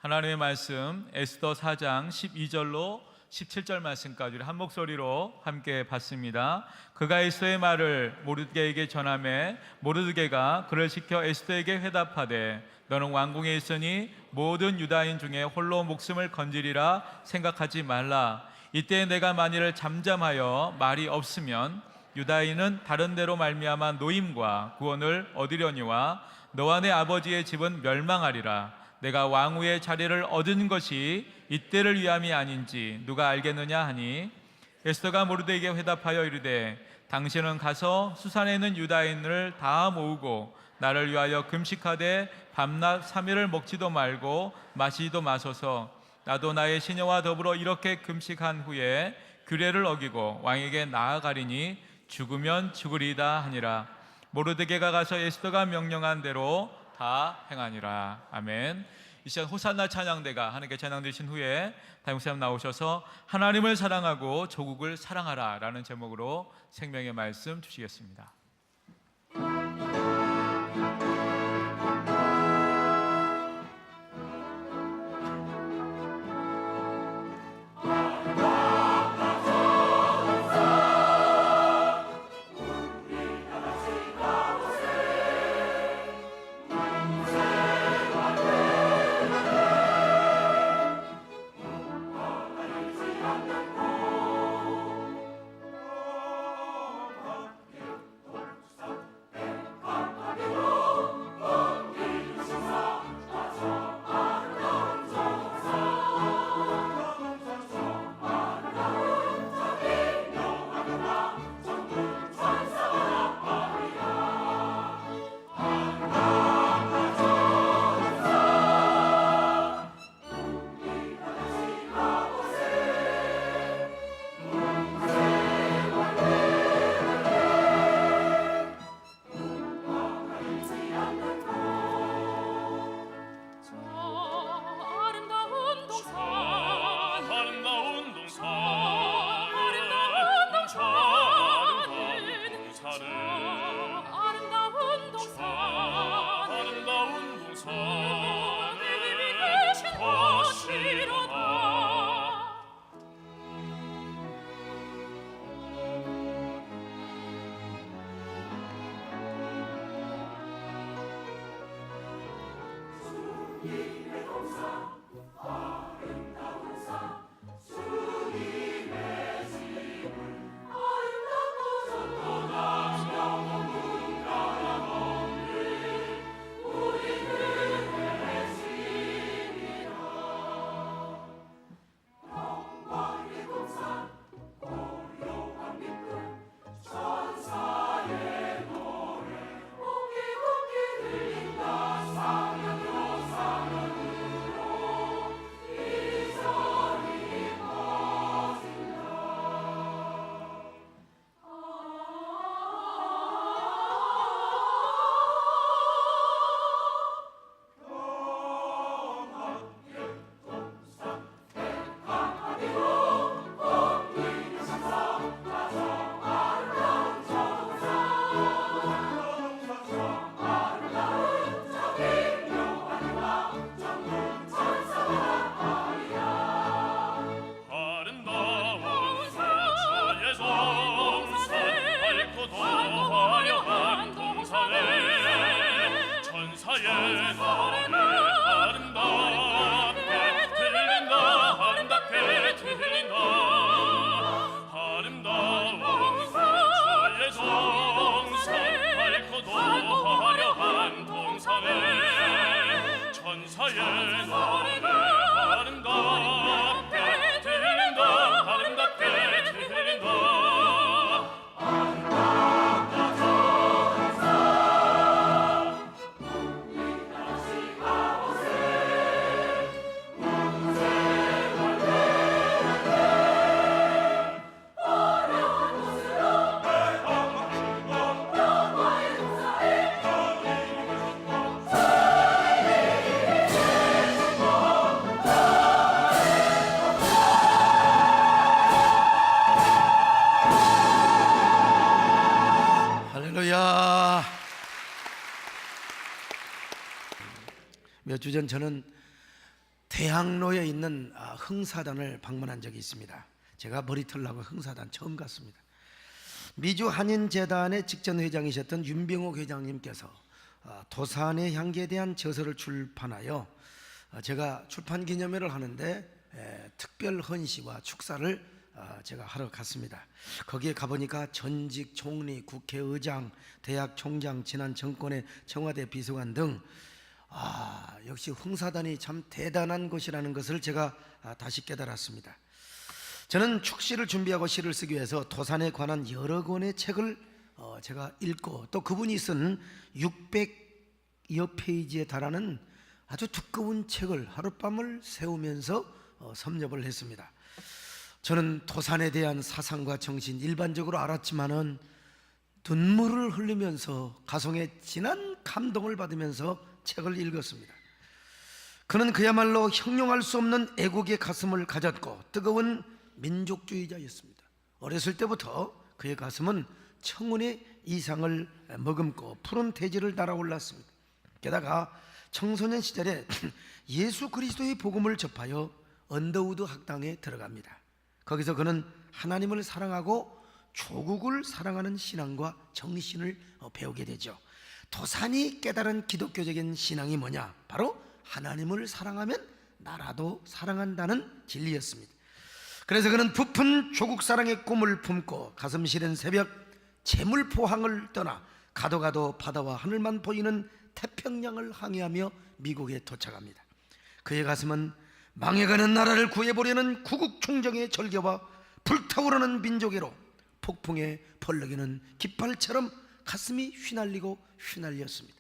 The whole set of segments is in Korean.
하나님의 말씀 에스더 4장 12절로 17절 말씀까지 한 목소리로 함께 봤습니다. 그가 에스더의 말을 모르드게에게 전하매 모르드게가 그를 시켜 에스더에게 회답하되 너는 왕궁에 있으니 모든 유다인 중에 홀로 목숨을 건지리라 생각하지 말라. 이때 내가 만일 잠잠하여 말이 없으면 유다인은 다른 데로 말미암아 노임과 구원을 얻으려니와 너와 내 아버지의 집은 멸망하리라. 내가 왕후의 자리를 얻은 것이 이때를 위함이 아닌지 누가 알겠느냐 하니 에스더가 모르드게에게 회답하여 이르되 당신은 가서 수산에 있는 유다인을 다 모으고 나를 위하여 금식하되 밤낮 3일을 먹지도 말고 마시지도 마소서. 나도 나의 시녀와 더불어 이렇게 금식한 후에 규례를 어기고 왕에게 나아가리니 죽으면 죽으리이다 하니라. 모르드게가 가서 에스더가 명령한 대로 다 행하니라. 아멘. 이 시간 호산나 찬양대가 하나님께 찬양 드리신 후에 다임목사님 나오셔서 하나님을 사랑하고 조국을 사랑하라 라는 제목으로 생명의 말씀 주시겠습니다. 몇 주 전 저는 대학로에 있는 흥사단을 방문한 적이 있습니다. 제가 머리털 나고 흥사단 처음 갔습니다. 미주 한인재단의 직전 회장이셨던 윤병옥 회장님께서 도산의 향기에 대한 저서를 출판하여 제가 출판 기념회를 하는데 특별 헌시와 축사를 제가 하러 갔습니다. 거기에 가보니까 전직 총리, 국회의장, 대학 총장, 지난 정권의 청와대 비서관 등 역시 흥사단이 참 대단한 곳이라는 것을 제가 다시 깨달았습니다. 저는 축시를 준비하고 시를 쓰기 위해서 도산에 관한 여러 권의 책을 제가 읽고, 또 그분이 쓴 600여 페이지에 달하는 아주 두꺼운 책을 하룻밤을 새우면서 섭렵을 했습니다. 저는 도산에 대한 사상과 정신 일반적으로 알았지만은 눈물을 흘리면서 가성의 진한 감동을 받으면서 책을 읽었습니다. 그는 그야말로 형용할 수 없는 애국의 가슴을 가졌고 뜨거운 민족주의자였습니다. 어렸을 때부터 그의 가슴은 청운의 이상을 머금고 푸른 대지를 날아올랐습니다. 게다가 청소년 시절에 예수 그리스도의 복음을 접하여 언더우드 학당에 들어갑니다. 거기서 그는 하나님을 사랑하고 조국을 사랑하는 신앙과 정신을 배우게 되죠. 도산이 깨달은 기독교적인 신앙이 뭐냐? 바로 하나님을 사랑하면 나라도 사랑한다는 진리였습니다. 그래서 그는 부푼 조국 사랑의 꿈을 품고 가슴 시린 새벽 제물포항을 떠나 가도 바다와 하늘만 보이는 태평양을 항해하며 미국에 도착합니다. 그의 가슴은 망해가는 나라를 구해보려는 구국 총정의 절개와 불타오르는 민족애로 폭풍에 펄럭이는 깃발처럼 가슴이 휘날리고 휘날렸습니다.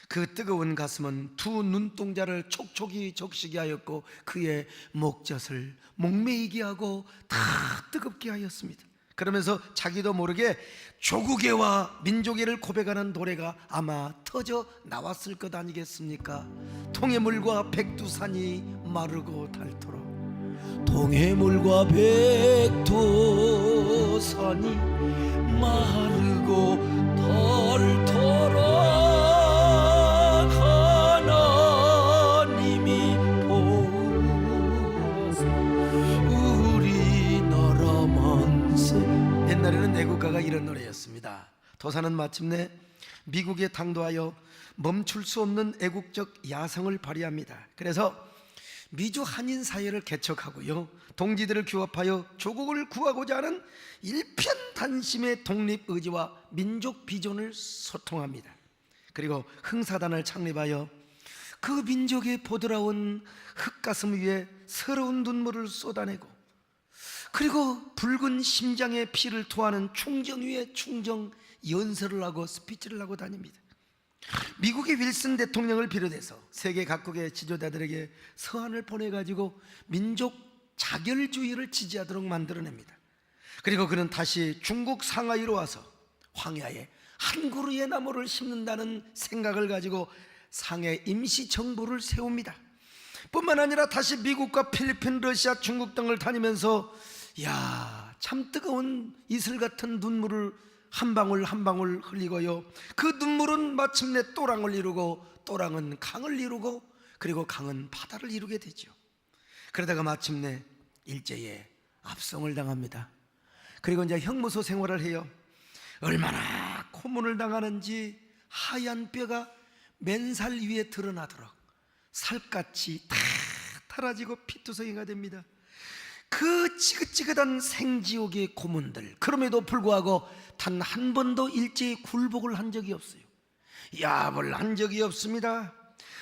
그 뜨거운 가슴은 두 눈동자를 촉촉이 적시게 하였고 그의 목젖을 목매이게 하고 다 뜨겁게 하였습니다. 그러면서 자기도 모르게 조국애와 민족애를 고백하는 노래가 아마 터져 나왔을 것 아니겠습니까? 통해물과 백두산이 마르고 닳도록, 통해물과 백두산이 마르고 닳도록 하나님이 보호하사 우리나라 만세. 옛날에는 애국가가 이런 노래였습니다. 도산은 마침내 미국에 당도하여 멈출 수 없는 애국적 야성을 발휘합니다. 그래서 미주 한인 사회를 개척하고요, 동지들을 규합하여 조국을 구하고자 하는 일편단심의 독립의지와 민족 비전을 소통합니다. 그리고 흥사단을 창립하여 그 민족의 보드라운 흙가슴 위에 서러운 눈물을 쏟아내고, 그리고 붉은 심장에 피를 토하는 충정 위에 충정 연설을 하고 스피치를 하고 다닙니다. 미국의 윌슨 대통령을 비롯해서 세계 각국의 지도자들에게 서한을 보내가지고 민족 자결주의를 지지하도록 만들어냅니다. 그리고 그는 다시 중국 상하이로 와서 황야에 한 그루의 나무를 심는다는 생각을 가지고 상해 임시정부를 세웁니다. 뿐만 아니라 다시 미국과 필리핀, 러시아, 중국 등을 다니면서 참 뜨거운 이슬 같은 눈물을 한 방울 한 방울 흘리고요, 그 눈물은 마침내 또랑을 이루고 또랑은 강을 이루고 그리고 강은 바다를 이루게 되죠. 그러다가 마침내 일제에 압송을 당합니다. 그리고 이제 형무소 생활을 해요. 얼마나 고문을 당하는지 하얀 뼈가 맨살 위에 드러나도록 살갗이 다 타라지고 피투성이가 됩니다. 그 지긋지긋한 생지옥의 고문들, 그럼에도 불구하고 단 한 번도 일제히 굴복을 한 적이 없어요. 야합을 한 적이 없습니다.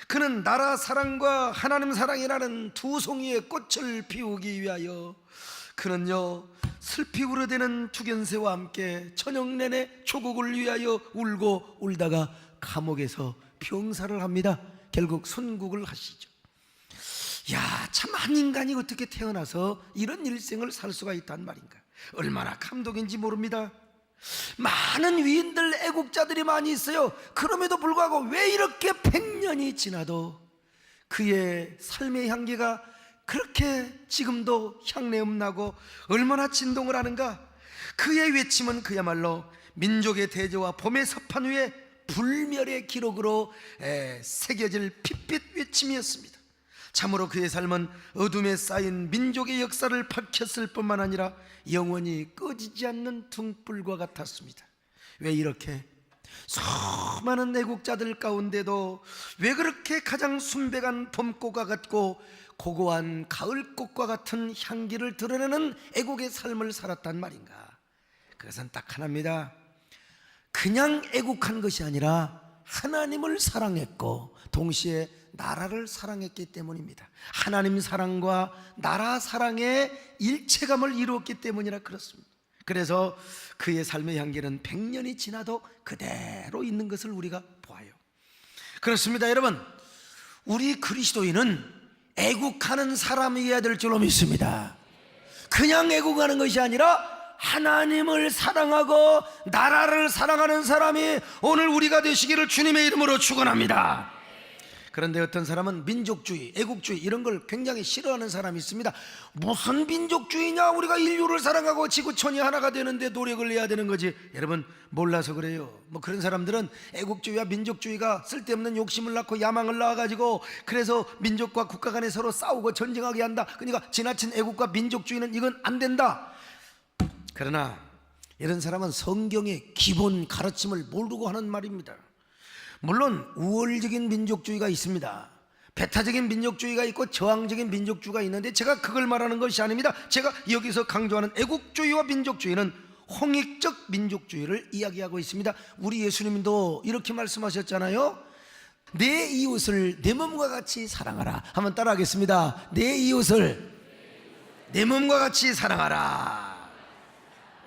그는 나라 사랑과 하나님 사랑이라는 두 송이의 꽃을 피우기 위하여 그는요, 슬피 울어대는 주견새와 함께 저녁 내내 조국을 위하여 울고 울다가 감옥에서 병사를 합니다. 결국 선국을 하시죠. 참 한 인간이 어떻게 태어나서 이런 일생을 살 수가 있단 말인가. 얼마나 감동인지 모릅니다. 많은 위인들, 애국자들이 많이 있어요. 그럼에도 불구하고 왜 이렇게 100년이 지나도 그의 삶의 향기가 그렇게 지금도 향내음 나고 얼마나 진동을 하는가. 그의 외침은 그야말로 민족의 대조와 봄의 서판 위에 불멸의 기록으로 새겨질 핏빛 외침이었습니다. 참으로 그의 삶은 어둠에 쌓인 민족의 역사를 밝혔을 뿐만 아니라 영원히 꺼지지 않는 등불과 같았습니다. 왜 이렇게 수많은 애국자들 가운데도 왜 그렇게 가장 순백한 봄꽃과 같고 고고한 가을꽃과 같은 향기를 드러내는 애국의 삶을 살았단 말인가? 그것은 딱 하나입니다. 그냥 애국한 것이 아니라 하나님을 사랑했고 동시에 나라를 사랑했기 때문입니다. 하나님 사랑과 나라 사랑의 일체감을 이루었기 때문이라 그렇습니다. 그래서 그의 삶의 향기는 100년이 지나도 그대로 있는 것을 우리가 보아요. 그렇습니다. 여러분, 우리 그리스도인은 애국하는 사람이어야 될 줄로 믿습니다. 그냥 애국하는 것이 아니라 하나님을 사랑하고 나라를 사랑하는 사람이 오늘 우리가 되시기를 주님의 이름으로 축원합니다. 그런데 어떤 사람은 민족주의, 애국주의 이런 걸 굉장히 싫어하는 사람이 있습니다. 무슨 민족주의냐? 우리가 인류를 사랑하고 지구촌이 하나가 되는데 노력을 해야 되는 거지. 여러분, 몰라서 그래요. 뭐 그런 사람들은 애국주의와 민족주의가 쓸데없는 욕심을 낳고 야망을 낳아가지고 그래서 민족과 국가 간에 서로 싸우고 전쟁하게 한다. 그러니까 지나친 애국과 민족주의는 이건 안 된다. 그러나 이런 사람은 성경의 기본 가르침을 모르고 하는 말입니다. 물론 우월적인 민족주의가 있습니다. 배타적인 민족주의가 있고 저항적인 민족주의가 있는데 제가 그걸 말하는 것이 아닙니다. 제가 여기서 강조하는 애국주의와 민족주의는 홍익적 민족주의를 이야기하고 있습니다. 우리 예수님도 이렇게 말씀하셨잖아요. 내 이웃을 내 몸과 같이 사랑하라. 한번 따라하겠습니다. 내 이웃을 내 몸과 같이 사랑하라.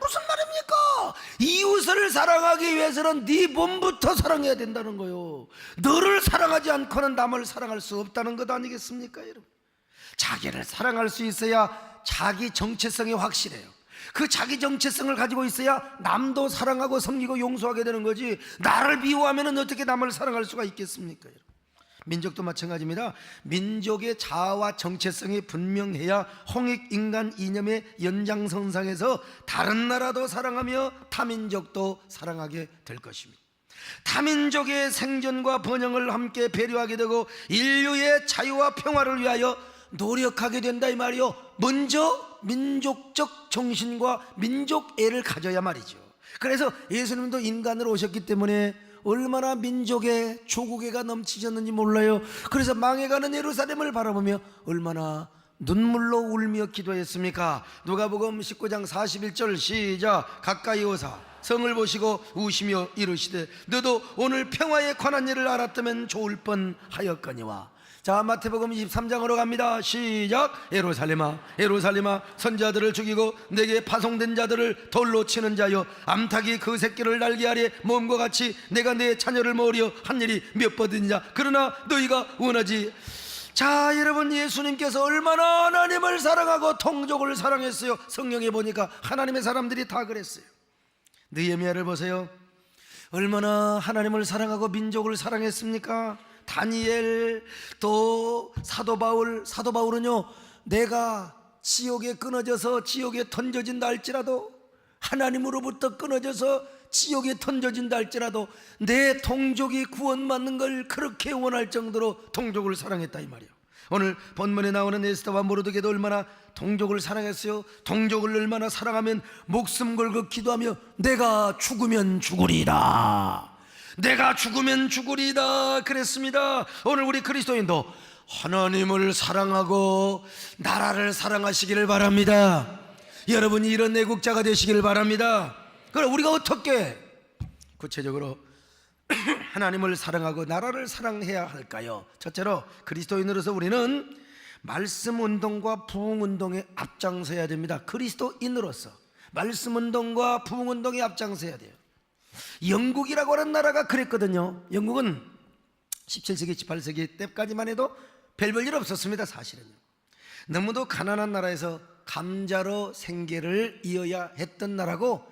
무슨 말입니까? 이웃을 사랑하기 위해서는 네 몸부터 사랑해야 된다는 거요. 너를 사랑하지 않고는 남을 사랑할 수 없다는 것 아니겠습니까, 여러분? 자기를 사랑할 수 있어야 자기 정체성이 확실해요. 그 자기 정체성을 가지고 있어야 남도 사랑하고 섬기고 용서하게 되는 거지. 나를 미워하면 어떻게 남을 사랑할 수가 있겠습니까, 여러분? 민족도 마찬가지입니다. 민족의 자아와 정체성이 분명해야 홍익인간 이념의 연장선상에서 다른 나라도 사랑하며 타민족도 사랑하게 될 것입니다. 타민족의 생존과 번영을 함께 배려하게 되고 인류의 자유와 평화를 위하여 노력하게 된다 이 말이요. 먼저 민족적 정신과 민족애를 가져야 말이죠. 그래서 예수님도 인간으로 오셨기 때문에 얼마나 민족의 조국애가 넘치셨는지 몰라요. 그래서 망해가는 예루살렘을 바라보며 얼마나 눈물로 울며 기도했습니까? 누가복음 19장 41절 시작. 가까이 오사 성을 보시고 우시며 이르시되 너도 오늘 평화에 관한 일을 알았다면 좋을 뻔하였거니와. 자, 마태복음 23장으로 갑니다. 시작. 예루살렘아 예루살렘아 선자들을 죽이고 내게 파송된 자들을 돌로 치는 자여, 암탉이 그 새끼를 날개 아래 몸과 같이 내가 내 자녀를 먹으려 한 일이 몇 번이냐. 그러나 너희가 원하지. 자, 여러분, 예수님께서 얼마나 하나님을 사랑하고 동족을 사랑했어요. 성경에 보니까 하나님의 사람들이 다 그랬어요. 느헤미야를 보세요. 얼마나 하나님을 사랑하고 민족을 사랑했습니까? 다니엘, 또 사도 바울은요, 내가 지옥에 끊어져서 지옥에 던져진다 할지라도, 하나님으로부터 끊어져서 지옥에 던져진다 할지라도 내 동족이 구원받는 걸 그렇게 원할 정도로 동족을 사랑했다 이 말이에요. 오늘 본문에 나오는 에스더와 모르드게도 얼마나 동족을 사랑했어요. 동족을 얼마나 사랑하면 목숨 걸고 기도하며 내가 죽으면 죽으리라, 내가 죽으면 죽으리다 그랬습니다. 오늘 우리 그리스도인도 하나님을 사랑하고 나라를 사랑하시기를 바랍니다. 여러분이 이런 애국자가 되시기를 바랍니다. 그럼 우리가 어떻게 구체적으로 하나님을 사랑하고 나라를 사랑해야 할까요? 첫째로 그리스도인으로서 우리는 말씀운동과 부흥운동에 앞장서야 됩니다. 그리스도인으로서 말씀운동과 부흥운동에 앞장서야 돼요. 영국이라고 하는 나라가 그랬거든요. 영국은 17세기 18세기 때까지만 해도 별 일 없었습니다. 사실은 너무도 가난한 나라에서 감자로 생계를 이어야 했던 나라고,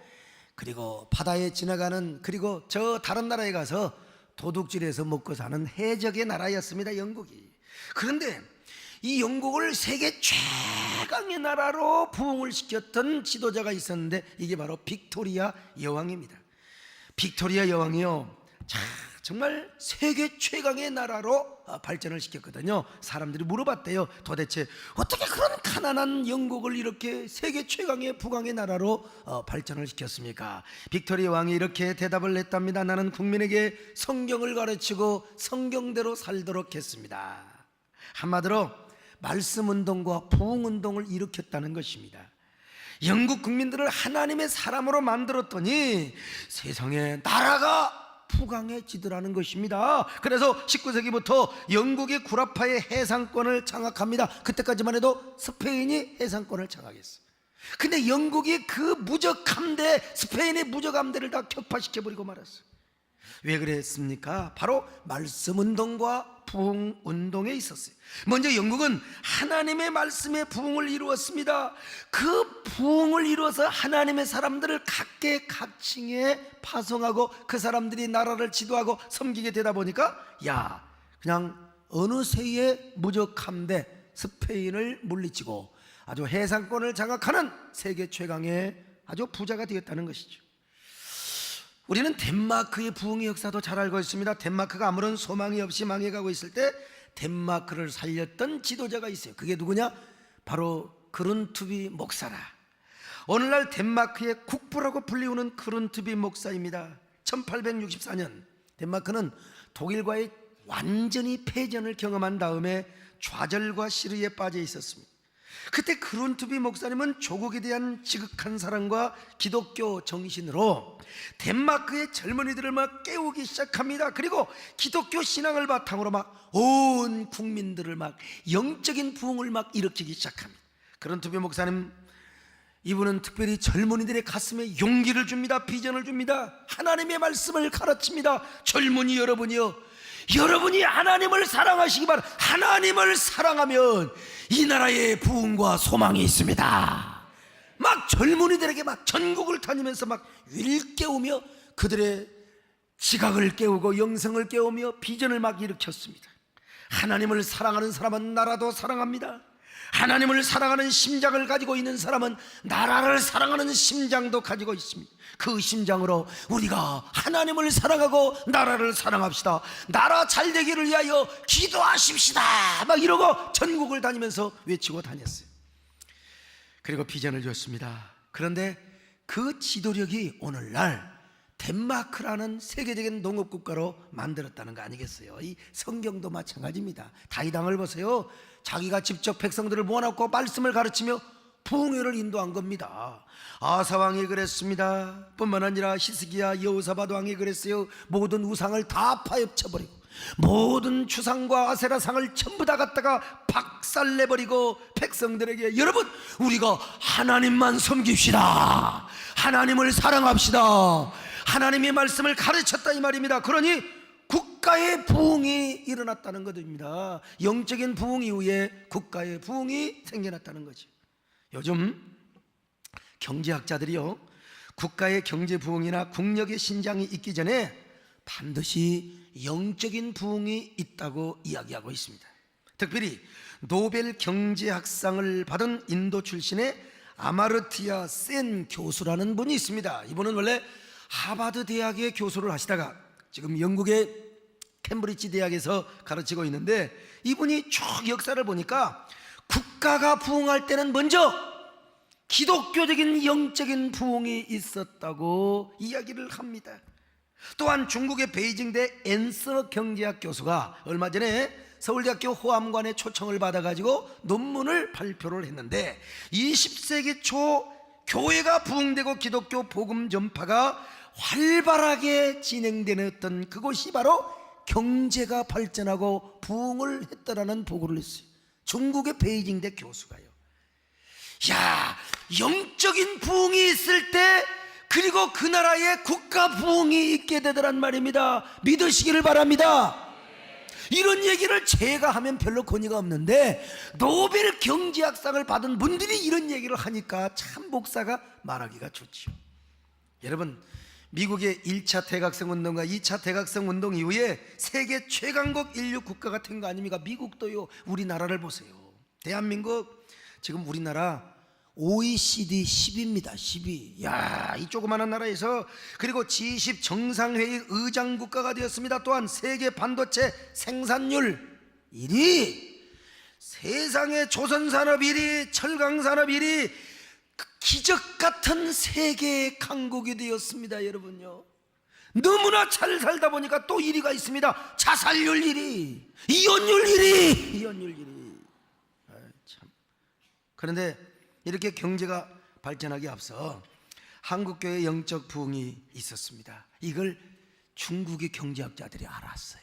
그리고 바다에 지나가는, 그리고 저 다른 나라에 가서 도둑질해서 먹고 사는 해적의 나라였습니다, 영국이. 그런데 이 영국을 세계 최강의 나라로 부흥을 시켰던 지도자가 있었는데 이게 바로 빅토리아 여왕입니다. 빅토리아 여왕이요, 정말 세계 최강의 나라로 발전을 시켰거든요. 사람들이 물어봤대요. 도대체 어떻게 그런 가난한 영국을 이렇게 세계 최강의 부강의 나라로 발전을 시켰습니까? 빅토리아 왕이 이렇게 대답을 했답니다. 나는 국민에게 성경을 가르치고 성경대로 살도록 했습니다. 한마디로 말씀 운동과 부흥 운동을 일으켰다는 것입니다. 영국 국민들을 하나님의 사람으로 만들었더니 세상에 나라가 부강해지더라는 것입니다. 그래서 19세기부터 영국이 구라파의 해상권을 장악합니다. 그때까지만 해도 스페인이 해상권을 장악했어요. 근데 영국이 그 무적함대, 스페인의 무적함대를 다 격파시켜버리고 말았어요. 왜 그랬습니까? 바로 말씀 운동과 부흥 운동에 있었어요. 먼저 영국은 하나님의 말씀의 부흥을 이루었습니다. 그 부흥을 이루어서 하나님의 사람들을 각계각층에 파송하고 그 사람들이 나라를 지도하고 섬기게 되다 보니까 그냥 어느새의 무적함대 스페인을 물리치고 아주 해상권을 장악하는 세계 최강의 아주 부자가 되었다는 것이죠. 우리는 덴마크의 부흥의 역사도 잘 알고 있습니다. 덴마크가 아무런 소망이 없이 망해가고 있을 때 덴마크를 살렸던 지도자가 있어요. 그게 누구냐? 바로 그룬투비 목사라. 오늘날 덴마크의 국부라고 불리우는 그룬투비 목사입니다. 1864년 덴마크는 독일과의 완전히 패전을 경험한 다음에 좌절과 시르에 빠져 있었습니다. 그때 그룬투비 목사님은 조국에 대한 지극한 사랑과 기독교 정신으로 덴마크의 젊은이들을 막 깨우기 시작합니다. 그리고 기독교 신앙을 바탕으로 막 온 국민들을 막 영적인 부흥을 막 일으키기 시작합니다. 그룬투비 목사님, 이분은 특별히 젊은이들의 가슴에 용기를 줍니다. 비전을 줍니다. 하나님의 말씀을 가르칩니다. 젊은이 여러분이 하나님을 사랑하시기 바랍니다. 하나님을 사랑하면 이 나라에 부흥과 소망이 있습니다. 막 젊은이들에게 막 전국을 다니면서 막 일깨우며 그들의 지각을 깨우고 영성을 깨우며 비전을 막 일으켰습니다. 하나님을 사랑하는 사람은 나라도 사랑합니다. 하나님을 사랑하는 심장을 가지고 있는 사람은 나라를 사랑하는 심장도 가지고 있습니다. 그 심장으로 우리가 하나님을 사랑하고 나라를 사랑합시다. 나라 잘 되기를 위하여 기도하십시다. 막 이러고 전국을 다니면서 외치고 다녔어요. 그리고 비전을 줬습니다. 그런데 그 지도력이 오늘날 덴마크라는 세계적인 농업국가로 만들었다는 거 아니겠어요? 이 성경도 마찬가지입니다. 다윗왕을 보세요. 자기가 직접 백성들을 모아놓고 말씀을 가르치며 부흥회를 인도한 겁니다. 아사왕이 그랬습니다. 뿐만 아니라 히스기야 여호사밧 왕이 그랬어요. 모든 우상을 다 파헤쳐버리고 모든 주상과 아세라상을 전부 다 갖다가 박살내버리고 백성들에게 여러분 우리가 하나님만 섬깁시다. 하나님을 사랑합시다. 하나님의 말씀을 가르쳤다 이 말입니다. 그러니 국가의 부흥이 일어났다는 것입니다. 영적인 부흥 이후에 국가의 부흥이 생겨났다는 거죠. 요즘 경제학자들이요, 국가의 경제 부흥이나 국력의 신장이 있기 전에 반드시 영적인 부흥이 있다고 이야기하고 있습니다. 특별히 노벨 경제학상을 받은 인도 출신의 아마르티아 센 교수라는 분이 있습니다. 이분은 원래 하버드 대학의 교수를 하시다가 지금 영국의 캠브리지 대학에서 가르치고 있는데, 이분이 쭉 역사를 보니까 국가가 부흥할 때는 먼저 기독교적인 영적인 부흥이 있었다고 이야기를 합니다. 또한 중국의 베이징대 앤서 경제학 교수가 얼마 전에 서울대학교 호암관의 초청을 받아가지고 논문을 발표를 했는데, 20세기 초 교회가 부흥되고 기독교 복음 전파가 활발하게 진행되는 그곳이 바로 경제가 발전하고 부흥을 했다라는 보고를 했어요. 중국의 베이징대 교수가요. 영적인 부흥이 있을 때 그리고 그 나라에 국가 부흥이 있게 되더란 말입니다. 믿으시기를 바랍니다. 이런 얘기를 제가 하면 별로 권위가 없는데 노벨 경제학상을 받은 분들이 이런 얘기를 하니까 참 목사가 말하기가 좋죠. 여러분, 미국의 1차 대각성 운동과 2차 대각성 운동 이후에 세계 최강국 인류 국가가 된 거 아닙니까? 미국도요. 우리나라를 보세요. 대한민국 지금 우리나라 OECD 10입니다. 10위. 야, 이 조그마한 나라에서, 그리고 G20 정상회의 의장 국가가 되었습니다. 또한 세계 반도체 생산률 1위, 세상의 조선산업 1위, 철강산업 1위, 기적 같은 세계의 강국이 되었습니다. 여러분요, 너무나 잘 살다 보니까 또 1위가 있습니다. 자살률 1위, 이혼율 1위, 이혼율 1위. 참. 그런데 이렇게 경제가 발전하기 앞서 한국교회의 영적 부흥이 있었습니다. 이걸 중국의 경제학자들이 알았어요.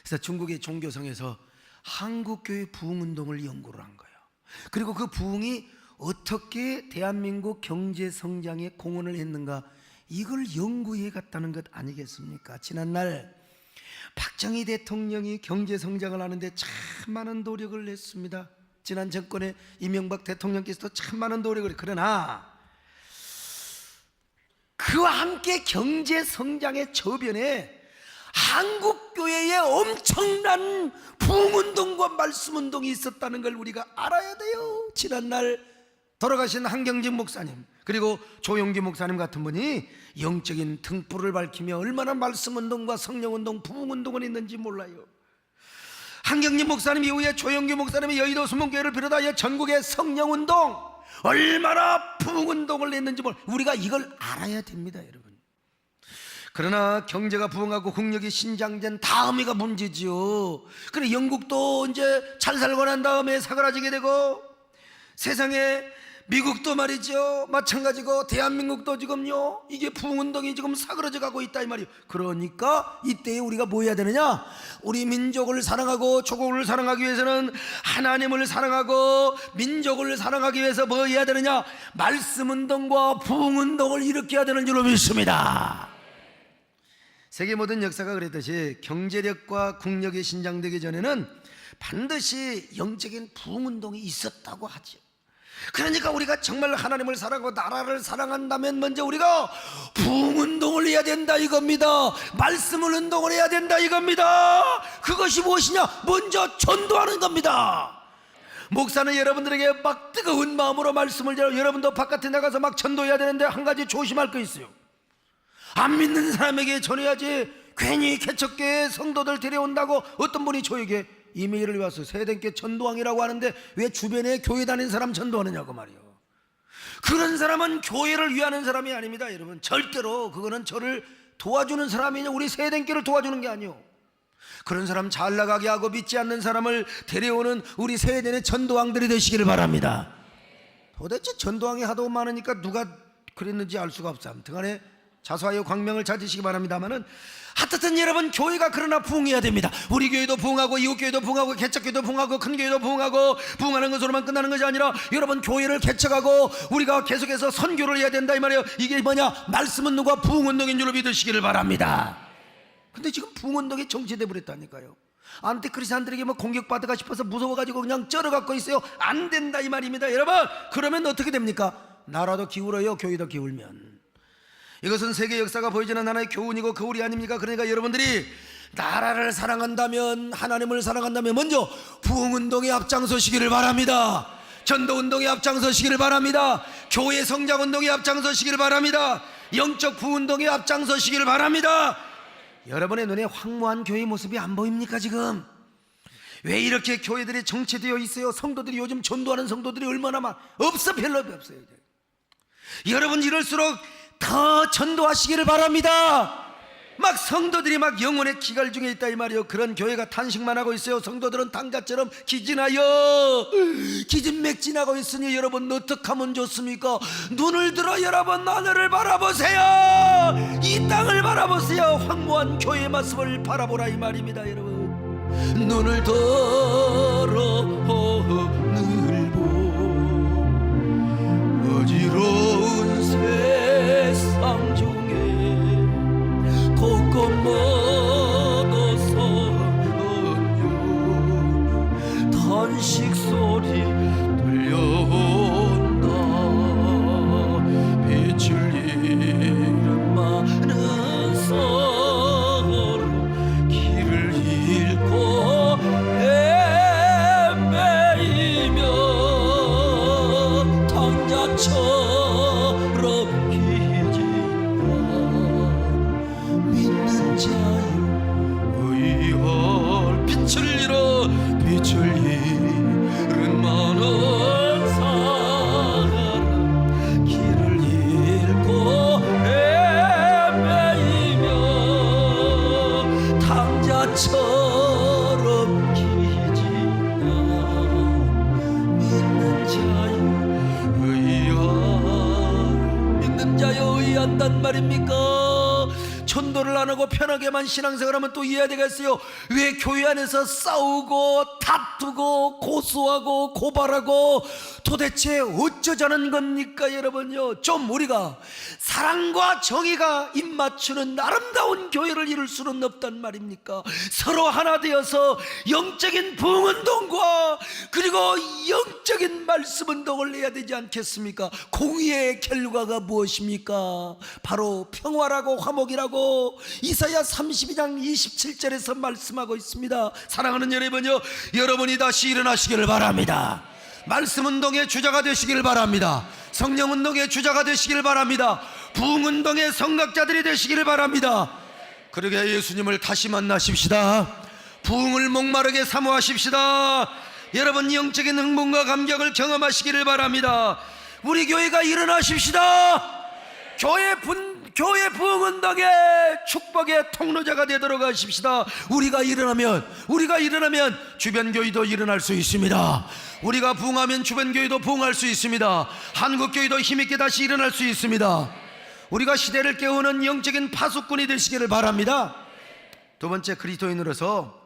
그래서 중국의 종교성에서 한국교회 부흥운동을 연구를 한 거예요. 그리고 그 부흥이 어떻게 대한민국 경제성장에 공헌을 했는가, 이걸 연구해 갔다는 것 아니겠습니까? 지난날 박정희 대통령이 경제성장을 하는데 참 많은 노력을 했습니다. 지난 정권의 이명박 대통령께서도 참 많은 노력을 했어요. 그러나 그와 함께 경제성장의 저변에 한국교회의 엄청난 부흥운동과 말씀운동이 있었다는 걸 우리가 알아야 돼요. 지난날 돌아가신 한경진 목사님, 그리고 조용기 목사님 같은 분이 영적인 등불을 밝히며 얼마나 말씀운동과 성령운동, 부흥운동을 했는지 몰라요. 한경진 목사님 이후에 조용기 목사님이 여의도 수문교회를 비롯하여 전국의 성령운동, 얼마나 부흥운동을 했는지 우리가 이걸 알아야 됩니다, 여러분. 그러나 경제가 부흥하고 국력이 신장된 다음이가 문제지요. 그래, 영국도 이제 잘 살고 난 다음에 사그라지게 되고, 세상에 미국도 말이죠, 마찬가지고 대한민국도 지금요, 이게 부흥운동이 지금 사그러져 가고 있다 이 말이에요. 그러니까 이때에 우리가 뭐 해야 되느냐, 우리 민족을 사랑하고 조국을 사랑하기 위해서는 하나님을 사랑하고 민족을 사랑하기 위해서 뭐 해야 되느냐, 말씀운동과 부흥운동을 일으켜야 되는 줄로 믿습니다. 세계 모든 역사가 그랬듯이 경제력과 국력이 신장되기 전에는 반드시 영적인 부흥운동이 있었다고 하죠. 그러니까 우리가 정말 하나님을 사랑하고 나라를 사랑한다면 먼저 우리가 부흥운동을 해야 된다 이겁니다. 말씀을 운동을 해야 된다 이겁니다. 그것이 무엇이냐, 먼저 전도하는 겁니다. 목사는 여러분들에게 막 뜨거운 마음으로 말씀을 전하고, 여러분도 바깥에 나가서 막 전도해야 되는데 한 가지 조심할 거 있어요. 안 믿는 사람에게 전해야지. 괜히 개척교회 성도들 데려온다고 어떤 분이 저에게 이메일을 왔어요. 세대께 전도왕이라고 하는데 왜 주변에 교회 다니는 사람 전도하느냐고 말이요. 그런 사람은 교회를 위하는 사람이 아닙니다, 여러분. 절대로 그거는 저를 도와주는 사람이냐, 우리 세대께를 도와주는 게 아니요. 그런 사람 잘 나가게 하고 믿지 않는 사람을 데려오는 우리 세대의 전도왕들이 되시기를 바랍니다. 도대체 전도왕이 하도 많으니까 누가 그랬는지 알 수가 없어. 아무튼 간에 자수하여 광명을 찾으시기 바랍니다만은, 하여튼 여러분, 교회가 그러나 부흥해야 됩니다. 우리 교회도 부흥하고 이웃교회도 부흥하고 개척교회도 부흥하고 큰 교회도 부흥하고, 부흥하는 것으로만 끝나는 것이 아니라 여러분 교회를 개척하고 우리가 계속해서 선교를 해야 된다 이 말이에요. 이게 뭐냐, 말씀운동과 부흥운동인 줄로 믿으시기를 바랍니다. 근데 지금 부흥운동이 정체돼 버렸다니까요. 안티크리스찬들에게 뭐 공격받을까 싶어서 무서워가지고 그냥 쩔어갖고 있어요. 안 된다 이 말입니다, 여러분. 그러면 어떻게 됩니까? 나라도 기울어요, 교회도 기울면. 이것은 세계 역사가 보여주는 하나의 교훈이고 거울이 아닙니까? 그러니까 여러분들이 나라를 사랑한다면, 하나님을 사랑한다면 먼저 부흥운동에 앞장서시기를 바랍니다. 전도운동에 앞장서시기를 바랍니다. 교회 성장운동에 앞장서시기를 바랍니다. 영적 부흥운동에 앞장서시기를 바랍니다. 여러분의 눈에 황무한 교회 모습이 안 보입니까? 지금 왜 이렇게 교회들이 정체되어 있어요? 성도들이 요즘 전도하는 성도들이 얼마나 없어, 별로 없어요. 여러분 이럴수록 더 전도하시기를 바랍니다. 막 성도들이 막 영혼의 기갈 중에 있다 이 말이에요. 그런 교회가 탄식만 하고 있어요. 성도들은 당자처럼 기진하여 기진맥진하고 있으니 여러분 어떡하면 좋습니까? 눈을 들어 여러분 하늘을 바라보세요. 이 땅을 바라보세요. 황무한 교회의 모습을 바라보라 이 말입니다, 여러분. 눈을 들어 하늘을 보 어지러운 세상 중에 곳곳마다 서면 탄식 소리 들려온다. 빛을 잃은 많은 사람 길을 잃고 헤매이며 당자처럼 기진다. 믿는 자여 의할 빛을 잃어 빛을 잃은 많은 사람 길을 잃고 헤매이며 당자처럼 기진다. 믿는 자여 의한단 말입니까? 전도를 안 하고 편하게만 신앙생활하면 또 이해해야 되겠어요. 왜 교회 안에서 싸우고 다투고 고소하고 고발하고 도대체 어쩌자는 겁니까 여러분요? 좀 우리가 사랑과 정의가 입맞추는 아름다운 교회를 이룰 수는 없단 말입니까? 서로 하나 되어서 영적인 부흥운동과 그리고 영적인 말씀운동을 해야 되지 않겠습니까? 공의의 결과가 무엇입니까? 바로 평화라고 화목이라고 이사야 32장 27절에서 말씀하고 있습니다. 사랑하는 여러분요, 여러분이 다시 일어나시기를 바랍니다. 말씀운동의 주자가 되시길 바랍니다. 성령운동의 주자가 되시길 바랍니다. 부흥운동의 성각자들이 되시기를 바랍니다. 그러게 예수님을 다시 만나십시다. 부흥을 목마르게 사모하십시다. 여러분 영적인 흥분과 감격을 경험하시기를 바랍니다. 우리 교회가 일어나십시다. 교회 부흥운동의 축복의 통로자가 되도록 하십시다. 우리가 일어나면 주변 교회도 일어날 수 있습니다. 우리가 부흥하면 주변 교회도 부흥할 수 있습니다. 한국 교회도 힘있게 다시 일어날 수 있습니다. 우리가 시대를 깨우는 영적인 파수꾼이 되시기를 바랍니다. 두 번째, 그리스도인으로서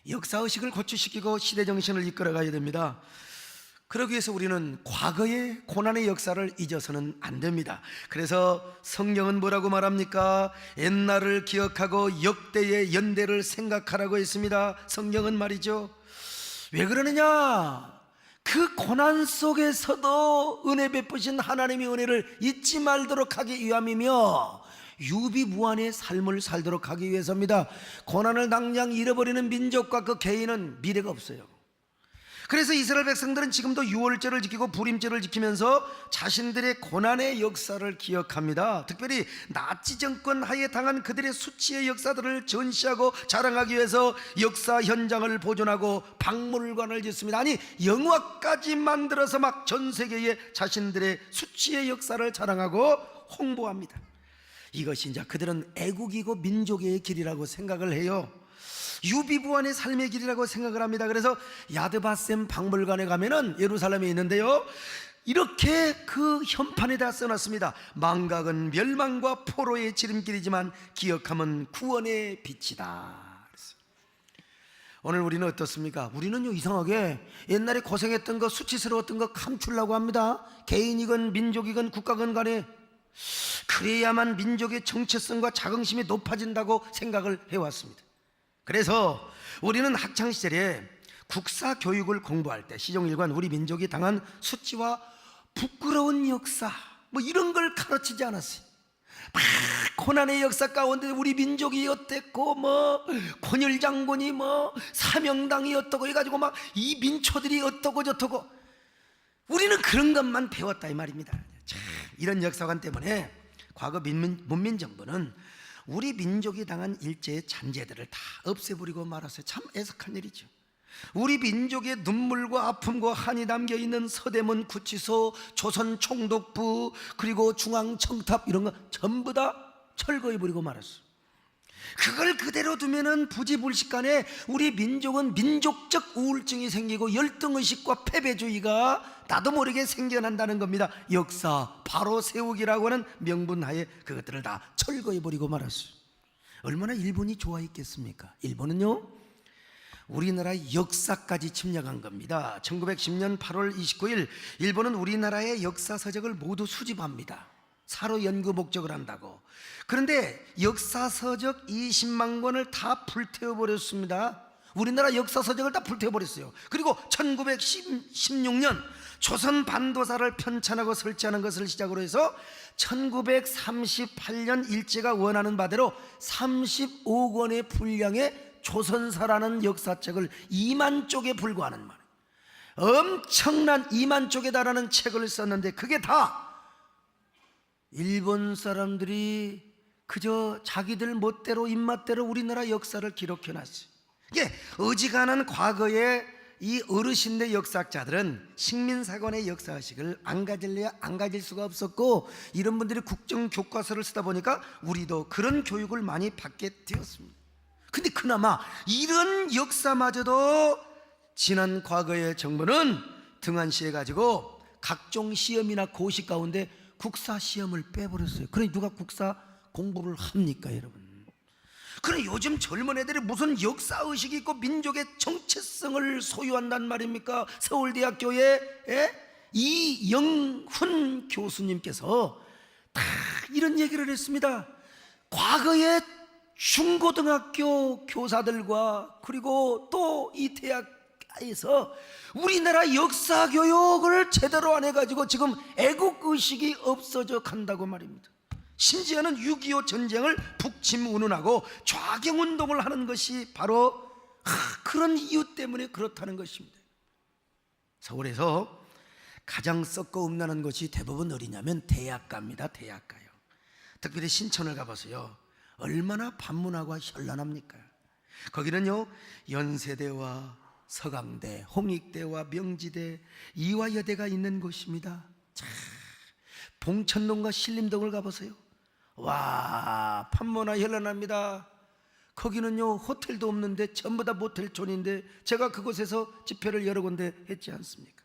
역사의식을 고취시키고 시대정신을 이끌어가야 됩니다. 그러기 위해서 우리는 과거의 고난의 역사를 잊어서는 안 됩니다. 그래서 성경은 뭐라고 말합니까? 옛날을 기억하고 역대의 연대를 생각하라고 했습니다. 성경은 말이죠. 왜 그러느냐? 그 고난 속에서도 은혜 베푸신 하나님의 은혜를 잊지 말도록 하기 위함이며 유비무환의 삶을 살도록 하기 위해서입니다. 고난을 당장 잃어버리는 민족과 그 개인은 미래가 없어요. 그래서 이스라엘 백성들은 지금도 유월절을 지키고 부림절을 지키면서 자신들의 고난의 역사를 기억합니다. 특별히 나치 정권 하에 당한 그들의 수치의 역사들을 전시하고 자랑하기 위해서 역사 현장을 보존하고 박물관을 짓습니다. 아니, 영화까지 만들어서 막 전 세계에 자신들의 수치의 역사를 자랑하고 홍보합니다. 이것이 이제 그들은 애국이고 민족의 길이라고 생각을 해요. 유비무환의 삶의 길이라고 생각을 합니다. 그래서 야드바셈 박물관에 가면은 예루살렘에 있는데요, 이렇게 그 현판에다 써놨습니다. 망각은 멸망과 포로의 지름길이지만 기억함은 구원의 빛이다. 오늘 우리는 어떻습니까? 우리는요, 이상하게 옛날에 고생했던 거, 수치스러웠던 거 감추려고 합니다. 개인이건 민족이건 국가건 간에 그래야만 민족의 정체성과 자긍심이 높아진다고 생각을 해왔습니다. 그래서 우리는 학창시절에 국사교육을 공부할 때 시종일관 우리 민족이 당한 수치와 부끄러운 역사 뭐 이런 걸 가르치지 않았어요. 막 고난의 역사 가운데 우리 민족이 어땠고 뭐 권율장군이 뭐 사명당이 어떠고 해가지고 막 이 민초들이 어떠고 저떠고 우리는 그런 것만 배웠다 이 말입니다. 참, 이런 역사관 때문에 과거 문민정부는 우리 민족이 당한 일제의 잔재들을 다 없애버리고 말았어요. 참 애석한 일이죠. 우리 민족의 눈물과 아픔과 한이 담겨있는 서대문 구치소, 조선총독부, 그리고 중앙청탑 이런 거 전부 다 철거해버리고 말았어요. 그걸 그대로 두면은 부지불식간에 우리 민족은 민족적 우울증이 생기고 열등의식과 패배주의가 나도 모르게 생겨난다는 겁니다. 역사 바로 세우기라고 하는 명분하에 그것들을 다 철거해버리고 말았어요. 얼마나 일본이 좋아했겠습니까? 일본은요, 우리나라의 역사까지 침략한 겁니다. 1910년 8월 29일 일본은 우리나라의 역사서적을 모두 수집합니다. 사로 연구 목적을 한다고. 그런데 역사서적 20만 권을 다 불태워버렸습니다. 우리나라 역사서적을 다 불태워버렸어요. 그리고 1916년 조선 반도사를 편찬하고 설치하는 것을 시작으로 해서 1938년 일제가 원하는 바대로 35권의 분량의 조선사라는 역사책을 2만 쪽에 불과하는 말. 엄청난 2만 쪽에 달하는 책을 썼는데 그게 다 일본 사람들이 그저 자기들 멋대로 입맛대로 우리나라 역사를 기록해놨어요. 이게 어지간한 과거에 이 어르신네 역사학자들은 식민사관의 역사의식을 안 가질래야 안 가질 수가 없었고, 이런 분들이 국정교과서를 쓰다 보니까 우리도 그런 교육을 많이 받게 되었습니다. 근데 그나마 이런 역사마저도 지난 과거의 정부는 등한시해가지고 각종 시험이나 고시 가운데 국사 시험을 빼버렸어요. 그러니 누가 국사 공부를 합니까, 여러분? 그래 요즘 젊은 애들이 무슨 역사의식이 있고 민족의 정체성을 소유한단 말입니까? 서울대학교의 이영훈 교수님께서 다 이런 얘기를 했습니다. 과거의 중고등학교 교사들과 그리고 또 이 대학에서 우리나라 역사 교육을 제대로 안 해가지고 지금 애국의식이 없어져 간다고 말입니다. 심지어는 6.25 전쟁을 북침운운하고 좌경운동을 하는 것이 바로 그런 이유 때문에 그렇다는 것입니다. 서울에서 가장 썩고 음란한 곳이 대부분 어디냐면 대학가입니다. 대학가요. 특별히 신촌을 가보세요. 얼마나 반문화가 현란합니까? 거기는요 연세대와 서강대, 홍익대와 명지대, 이화여대가 있는 곳입니다. 참, 봉천동과 신림동을 가보세요. 와, 판문화 현란합니다. 거기는요 호텔도 없는데 전부 다 모텔촌인데 제가 그곳에서 집회를 여러 군데 했지 않습니까?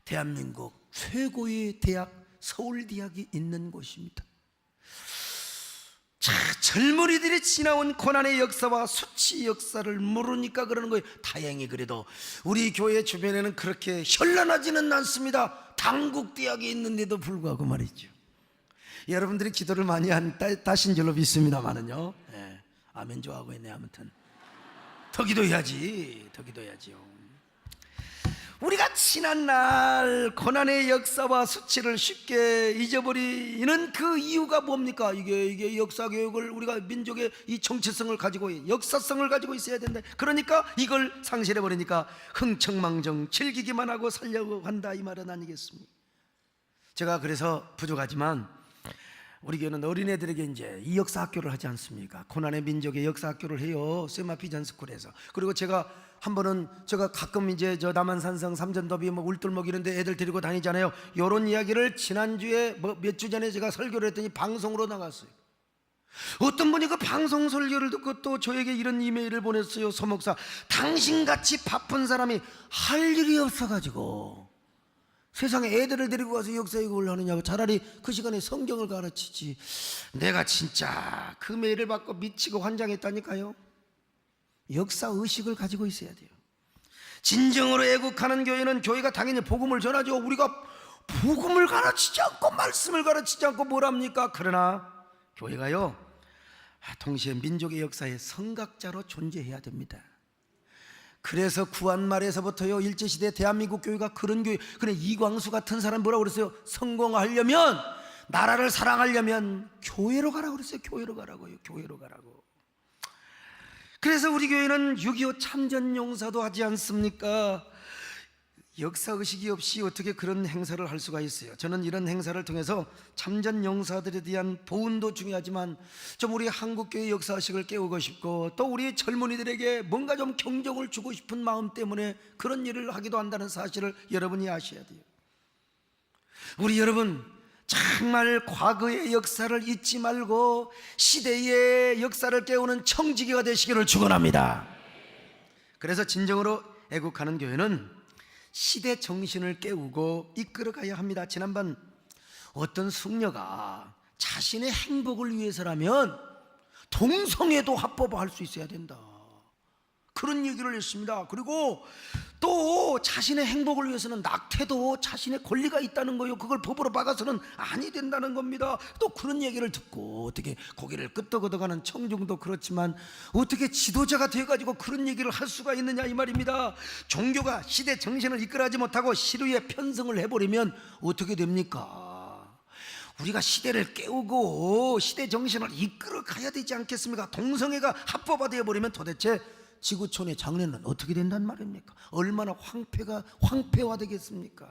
대한민국 최고의 대학 서울대학이 있는 곳입니다. 자, 젊은이들이 지나온 고난의 역사와 수치 역사를 모르니까 그러는 거예요. 다행히 그래도 우리 교회 주변에는 그렇게 현란하지는 않습니다. 당국대학이 있는데도 불구하고 말이죠. 여러분들이 기도를 많이 하신 줄로 믿습니다만은요. 네, 아멘 좋아하고 있네. 아무튼 더 기도해야지. 더 기도해야지요. 우리가 지난날 고난의 역사와 수치를 쉽게 잊어버리는 그 이유가 뭡니까? 이게 역사 교육을 우리가 민족의 이 정체성을 가지고 역사성을 가지고 있어야 된다. 그러니까 이걸 상실해 버리니까 흥청망청 즐기기만 하고 살려고 한다, 이 말은 아니겠습니까? 제가 그래서 부족하지만 우리 교회는 어린애들에게 이제 이 역사 학교를 하지 않습니까? 고난의 민족의 역사 학교를 해요. 세마 비전스쿨에서. 그리고 제가 한 번은 제가 가끔 이제 저 남한산성 삼전더비 뭐 울돌목 이런 데 애들 데리고 다니잖아요. 요런 이야기를 지난주에 몇 주 전에 제가 설교를 했더니 방송으로 나갔어요. 어떤 분이 그 방송 설교를 듣고 또 저에게 이런 이메일을 보냈어요. 서목사, 당신같이 바쁜 사람이 할 일이 없어가지고 세상에 애들을 데리고 가서 역사교육을 하느냐고 차라리 그 시간에 성경을 가르치지. 내가 진짜 그 메일을 받고 미치고 환장했다니까요. 역사의식을 가지고 있어야 돼요. 진정으로 애국하는 교회는 교회가 당연히 복음을 전하죠. 우리가 복음을 가르치지 않고 말씀을 가르치지 않고 뭘 합니까? 그러나 교회가요 동시에 민족의 역사의 선각자로 존재해야 됩니다. 그래서 구한말에서부터요 일제시대 대한민국 교회가 그런 교회. 그래 이광수 같은 사람 뭐라고 그랬어요? 성공하려면, 나라를 사랑하려면 교회로 가라고 그랬어요. 교회로 가라고요. 교회로 가라고. 그래서 우리 교회는 6.25 참전용사도 하지 않습니까? 역사의식이 없이 어떻게 그런 행사를 할 수가 있어요? 저는 이런 행사를 통해서 참전용사들에 대한 보훈도 중요하지만 좀 우리 한국교회 역사의식을 깨우고 싶고 또 우리 젊은이들에게 뭔가 좀 경종을 주고 싶은 마음 때문에 그런 일을 하기도 한다는 사실을 여러분이 아셔야 돼요. 우리 여러분 정말 과거의 역사를 잊지 말고 시대의 역사를 깨우는 청지기가 되시기를 축원합니다. 그래서 진정으로 애국하는 교회는 시대 정신을 깨우고 이끌어가야 합니다. 지난번 어떤 숙녀가 자신의 행복을 위해서라면 동성애도 합법화할 수 있어야 된다, 그런 얘기를 했습니다. 그리고 또 자신의 행복을 위해서는 낙태도 자신의 권리가 있다는 거예요. 그걸 법으로 박아서는 아니 된다는 겁니다. 또 그런 얘기를 듣고 어떻게 고개를 끄덕끄덕하는 청중도 그렇지만 어떻게 지도자가 돼가지고 그런 얘기를 할 수가 있느냐 이 말입니다. 종교가 시대 정신을 이끌어가지 못하고 시류에 편성을 해버리면 어떻게 됩니까? 우리가 시대를 깨우고 시대 정신을 이끌어 가야 되지 않겠습니까? 동성애가 합법화되어 버리면 도대체 지구촌의 장래는 어떻게 된단 말입니까? 얼마나 황폐화되겠습니까?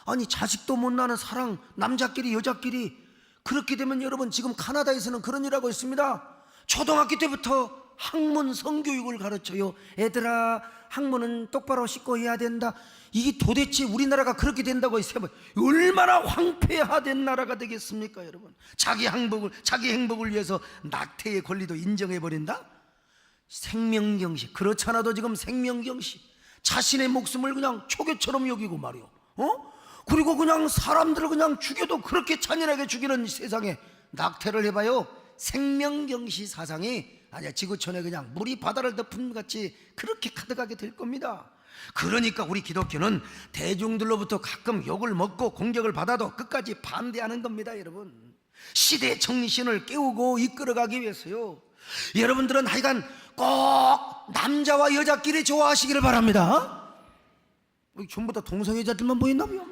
아니 자식도 못 낳는 사랑, 남자끼리 여자끼리 그렇게 되면 여러분 지금 카나다에서는 그런 일 하고 있습니다. 초등학교 때부터 학문 성교육을 가르쳐요. 애들아, 학문은 똑바로 씻고 해야 된다. 이게 도대체 우리나라가 그렇게 된다고 해서 얼마나 황폐화된 나라가 되겠습니까, 여러분? 자기 행복을 위해서 낙태의 권리도 인정해 버린다? 생명경시, 그렇잖아도 지금 생명경시, 자신의 목숨을 그냥 초계처럼 여기고 말이요. 그리고 그냥 사람들을 그냥 죽여도 그렇게 잔인하게 죽이는 세상에 낙태를 해봐요. 생명경시 사상이 아니야 지구촌에 그냥 물이 바다를 덮은 같이 그렇게 가득하게 될 겁니다. 그러니까 우리 기독교는 대중들로부터 가끔 욕을 먹고 공격을 받아도 끝까지 반대하는 겁니다, 여러분. 시대 정신을 깨우고 이끌어가기 위해서요. 여러분들은 하여간 꼭 남자와 여자끼리 좋아하시기를 바랍니다. 전부 다 동성애자들만 보였나 봐요.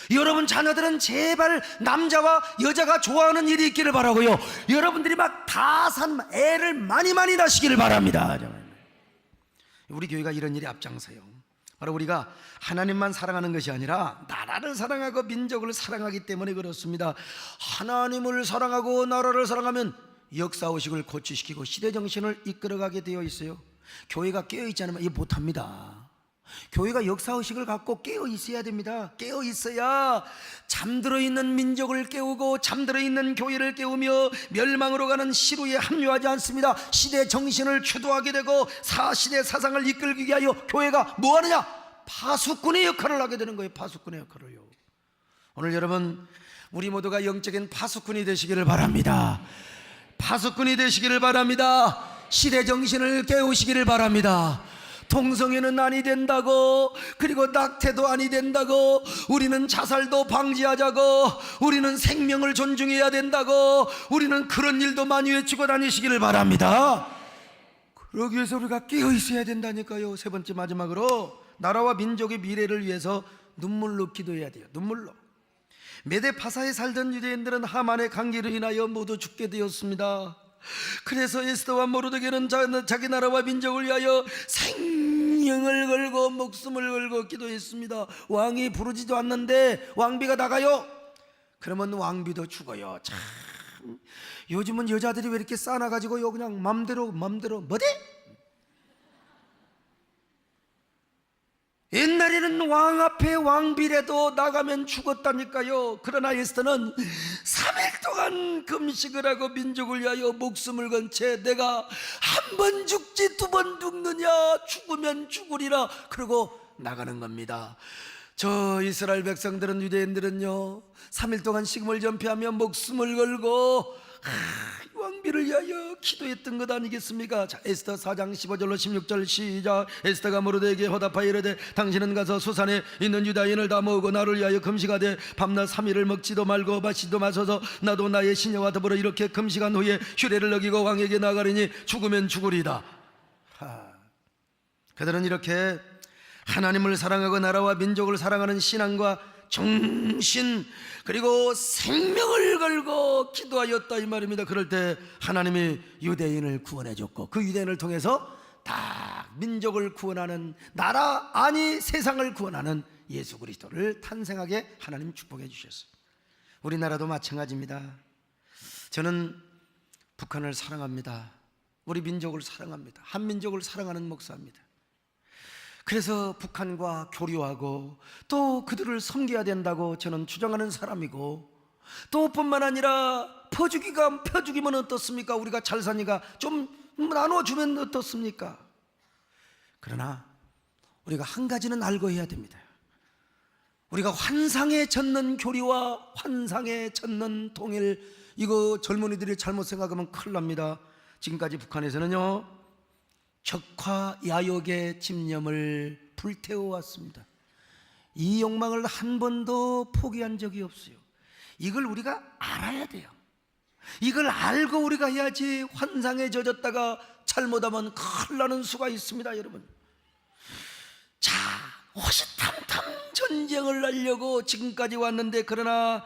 여러분 자녀들은 제발 남자와 여자가 좋아하는 일이 있기를 바라고요. 여러분들이 막 다산 애를 많이 낳으시기를 바랍니다. 우리 교회가 이런 일에 앞장서요. 바로 우리가 하나님만 사랑하는 것이 아니라 나라를 사랑하고 민족을 사랑하기 때문에 그렇습니다. 하나님을 사랑하고 나라를 사랑하면 역사의식을 고취시키고 시대정신을 이끌어가게 되어 있어요. 교회가 깨어있지 않으면 이거 못합니다. 교회가 역사의식을 갖고 깨어 있어야 됩니다. 깨어 있어야 잠들어 있는 민족을 깨우고 잠들어 있는 교회를 깨우며 멸망으로 가는 시루에 합류하지 않습니다. 시대 정신을 주도하게 되고 사시대 사상을 이끌기 위하여 교회가 뭐 하느냐? 파수꾼의 역할을 하게 되는 거예요. 파수꾼의 역할을요. 오늘 여러분 우리 모두가 영적인 파수꾼이 되시기를 바랍니다. 파수꾼이 되시기를 바랍니다. 시대 정신을 깨우시기를 바랍니다. 동성애는 아니 된다고, 그리고 낙태도 아니 된다고, 우리는 자살도 방지하자고, 우리는 생명을 존중해야 된다고, 우리는 그런 일도 많이 외치고 다니시기를 바랍니다. 그러기 위해서 우리가 깨어 있어야 된다니까요. 세 번째 마지막으로 나라와 민족의 미래를 위해서 눈물로 기도해야 돼요. 눈물로. 메데 파사에 살던 유대인들은 하만의 강기로 인하여 모두 죽게 되었습니다. 그래서 에스더와 모르드게는 자기 나라와 민족을 위하여 생명을 걸고 목숨을 걸고 기도했습니다. 왕이 부르지도 않는데 왕비가 나가요? 그러면 왕비도 죽어요. 참 요즘은 여자들이 왜 이렇게 싸나가지고요 그냥 맘대로 뭐대? 옛날에는 왕 앞에 왕비라도 나가면 죽었다니까요. 그러나 에스더는 3일 동안 금식을 하고 민족을 위하여 목숨을 건 채 내가 한 번 죽지 두 번 죽느냐, 죽으면 죽으리라 그러고 나가는 겁니다. 저 이스라엘 백성들은, 유대인들은요 3일 동안 식음을 전폐하며 목숨을 걸고 왕비를 위하여 기도했던 것 아니겠습니까? 자, 에스더 4장 15절로 16절 시작. 에스더가 모르드게에게 화답하여 이르되 당신은 가서 수산에 있는 유다인을 다 모으고 나를 위하여 금식하되 밤낮 3일을 먹지도 말고 마시지도 마셔서 나도 나의 시녀와 더불어 이렇게 금식한 후에 휴례를 어기고 왕에게 나가리니 죽으면 죽으리다. 그들은 이렇게 하나님을 사랑하고 나라와 민족을 사랑하는 신앙과 정신 그리고 생명을 걸고 기도하였다 이 말입니다. 그럴 때 하나님이 유대인을 구원해 줬고 그 유대인을 통해서 다 민족을 구원하는, 나라 아니 세상을 구원하는 예수 그리스도를 탄생하게 하나님 축복해 주셨어요. 우리나라도 마찬가지입니다. 저는 북한을 사랑합니다. 우리 민족을 사랑합니다. 한민족을 사랑하는 목사입니다. 그래서 북한과 교류하고 또 그들을 섬겨야 된다고 저는 주장하는 사람이고, 또 뿐만 아니라 퍼주기면 어떻습니까? 우리가 잘 사니까 좀 나눠주면 어떻습니까? 그러나 우리가 한 가지는 알고 해야 됩니다. 우리가 환상에 젖는 교류와 환상에 젖는 통일, 이거 젊은이들이 잘못 생각하면 큰일 납니다. 지금까지 북한에서는요 적화 야욕의 집념을 불태워왔습니다. 이 욕망을 한 번도 포기한 적이 없어요. 이걸 우리가 알아야 돼요. 이걸 알고 우리가 해야지. 환상에 젖었다가 잘못하면 큰일 나는 수가 있습니다, 여러분. 자, 호시탐탐 전쟁을 하려고 지금까지 왔는데, 그러나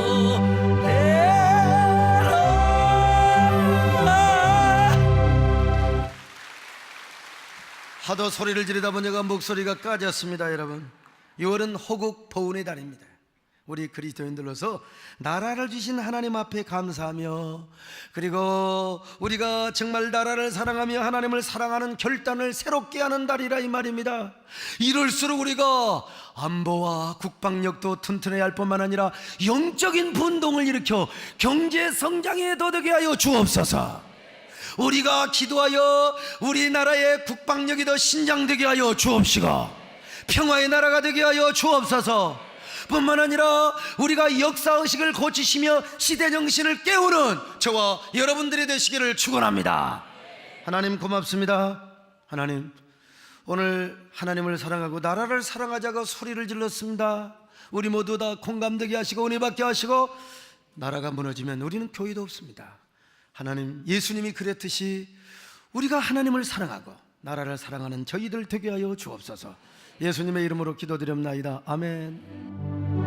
하도 소리를 지르다 보니까 목소리가 까졌습니다. 여러분, 6월은 호국 보훈의 달입니다. 우리 그리스도인들로서 나라를 주신 하나님 앞에 감사하며, 그리고 우리가 정말 나라를 사랑하며 하나님을 사랑하는 결단을 새롭게 하는 달이라 이 말입니다. 이럴수록 우리가 안보와 국방력도 튼튼해야 할 뿐만 아니라 영적인 분동을 일으켜 경제 성장에 도덕게 하여 주옵소서. 우리가 기도하여 우리나라의 국방력이 더 신장되게 하여 주옵시고, 평화의 나라가 되게 하여 주옵소서. 뿐만 아니라 우리가 역사의식을 고치시며 시대정신을 깨우는 저와 여러분들이 되시기를 축원합니다. 하나님 고맙습니다. 하나님, 오늘 하나님을 사랑하고 나라를 사랑하자고 소리를 질렀습니다. 우리 모두 다 공감되게 하시고 은혜 받게 하시고, 나라가 무너지면 우리는 교회도 없습니다. 하나님, 예수님이 그랬듯이 우리가 하나님을 사랑하고 나라를 사랑하는 저희들 되게 하여 주옵소서. 예수님의 이름으로 기도드립나이다. 아멘. 이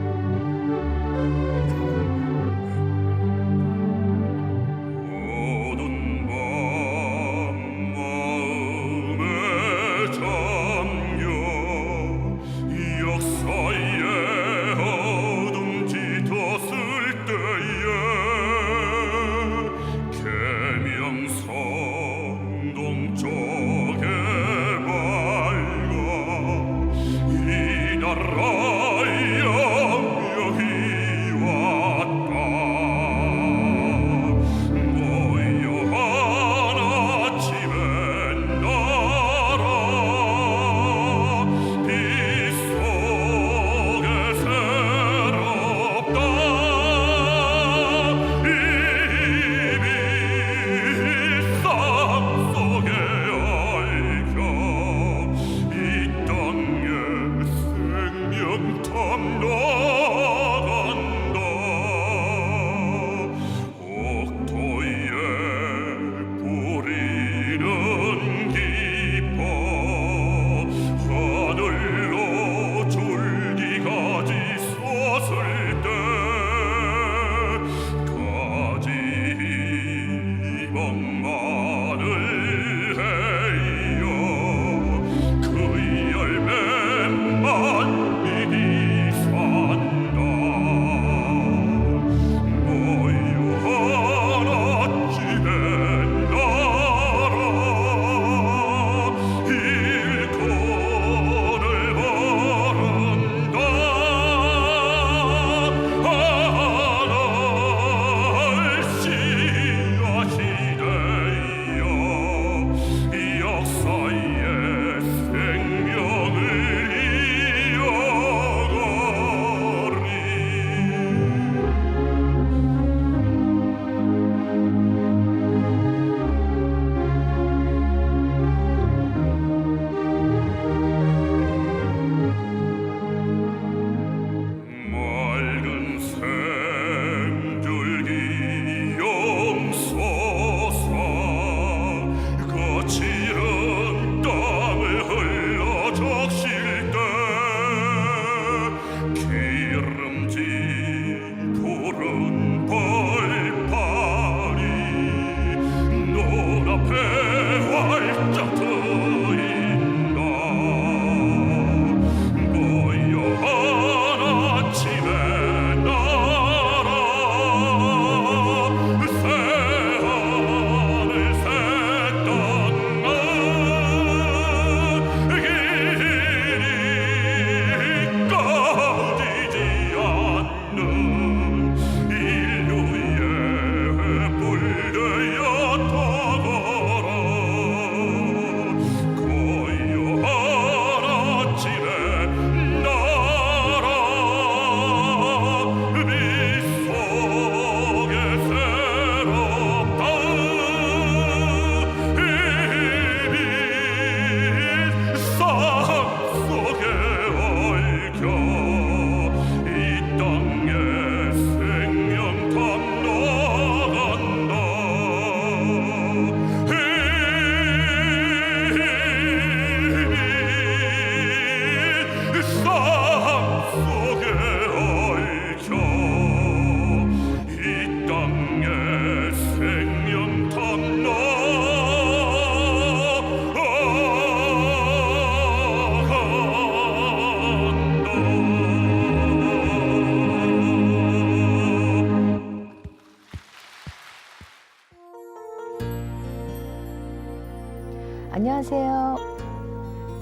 안녕하세요.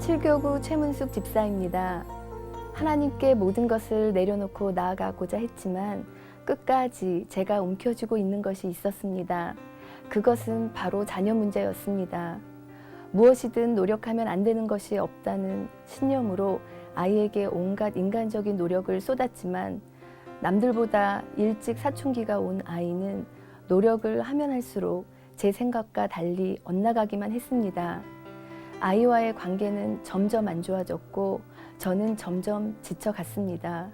7교구 최문숙 집사입니다. 하나님께 모든 것을 내려놓고 나아가고자 했지만 끝까지 제가 움켜쥐고 있는 것이 있었습니다. 그것은 바로 자녀 문제였습니다. 무엇이든 노력하면 안 되는 것이 없다는 신념으로 아이에게 온갖 인간적인 노력을 쏟았지만 남들보다 일찍 사춘기가 온 아이는 노력을 하면 할수록 제 생각과 달리 엇나가기만 했습니다. 아이와의 관계는 점점 안 좋아졌고 저는 점점 지쳐갔습니다.